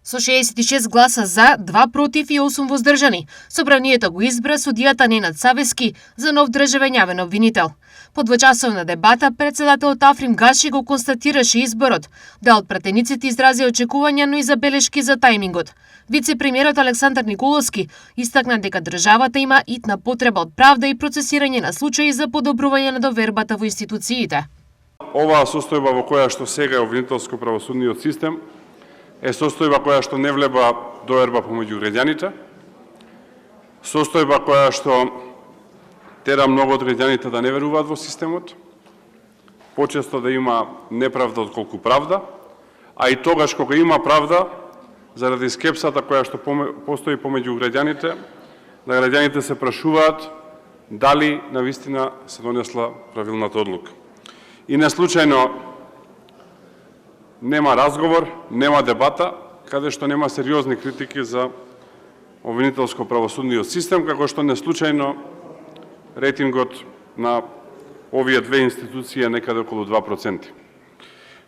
Со 66 гласа за, 2 против и 8 воздржани, собранието го избра судијата Ненад Савески за нов државен јавен обвинител. По двочасовна дебата, председателот Африм Гаши го констатираше изборот. Дел од пратениците изрази очекувања, но и забелешки за тајмингот. Вице-премиерот Александар Николовски истакна дека државата има итна потреба од правда и процесирање на случаи за подобрување на довербата во институциите. Оваа состојба во која што сега е обвинителско-правосудниот систем е состојба која што не влеба доверба помеѓу граѓаните, состојба која што тера многу од граѓаните да не веруваат во системот, почесто да има неправда отколку правда, а и тогаш кога има правда, заради скепсата која што постои помеѓу граѓаните, да граѓаните се прашуваат дали навистина се донесла правилната одлука. И неслучајно нема разговор, нема дебата, каде што нема сериозни критики за обвинителско-правосудниот систем, како што неслучајно рейтингот на овие две институции е некаде околу 2%.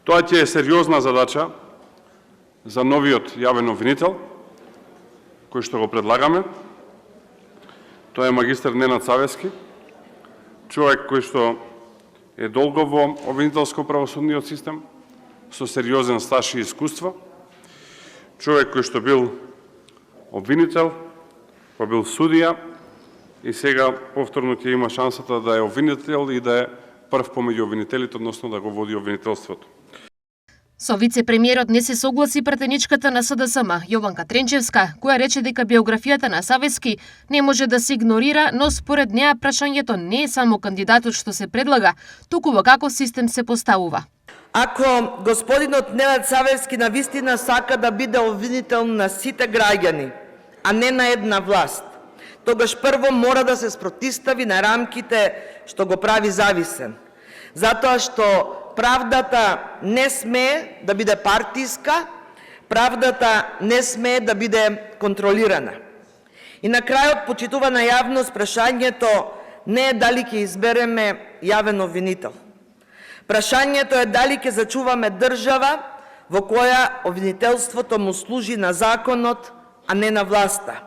Тоа ќе е сериозна задача за новиот јавен обвинител, кој што го предлагаме. Тоа е магистар Ненад Савески, човек кој што е долго во обвинителско-правосудниот систем, со сериозен стаж и искуство, човек кој што бил обвинител, па бил судија и сега повторно ќе има шансата да е обвинител и да е прв помеѓу обвинителите, односно да го води обвинителството. Со вице-премиерот не се согласи пратеничката на СДСМ, Јованка Тренчевска, која рече дека биографијата на Савески не може да се игнорира, но според неа прашањето не е само кандидатот што се предлага, туку во каков систем се поставува. Ако господинот Ненад Савески навистина сака да биде обвинител на сите граѓани, а не на една власт, тогаш прво мора да се спротистави на рамките што го прави зависен. Затоа што правдата не смее да биде партиска, правдата не смее да биде контролирана. И на крајот, почитувана јавност, прашањето не е дали ќе избереме јавен обвинител. Прашањето е дали ќе зачуваме држава во која обвинителството му служи на законот, а не на власта.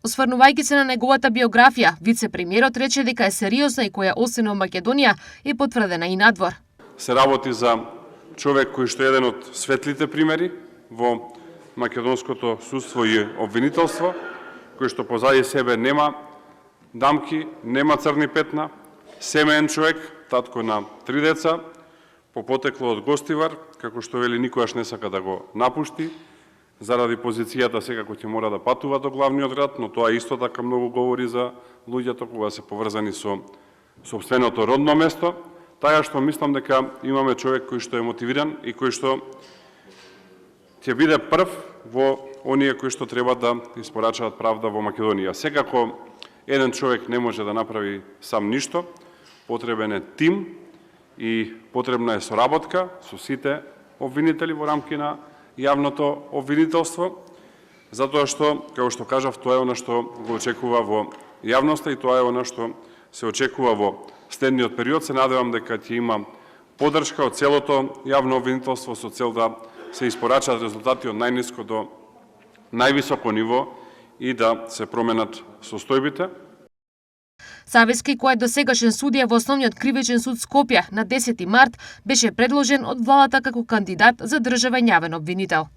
Осврнувајќи се на неговата биографија, вице-премиерот рече дека е сериозна и која освен во Македонија е потврдена и надвор. Се работи за човек кој што е еден од светлите примери во македонското судство и обвинителство, кој што позади себе нема дамки, нема црни петна, семеен човек, татко на 3 деца, по потекло од Гостивар, како што вели никогаш не сака да го напушти, заради позицијата секако ќе мора да патува до главниот град, но тоа исто така многу говори за луѓето кога се поврзани со сопственото родно место, таја што мислам дека имаме човек кој што е мотивиран и кој што ќе биде прв во оние кои што треба да испорачаат правда во Македонија. Секако еден човек не може да направи сам ништо, потребен е тим и потребна е соработка со сите обвинители во рамки на јавното обвинителство, затоа што, како што кажав, тоа е она што го очекува во јавноста и тоа е она што се очекува во следниот период. Се надевам дека ќе има поддршка од целото јавно обвинителство со цел да се испорачаат резултати од најниско до највисоко ниво и да се променат состојбите. Савески, кој е досегашен судија во Основниот кривичен суд Скопје на 10 март, беше предложен од владата како кандидат за државен јавен обвинител.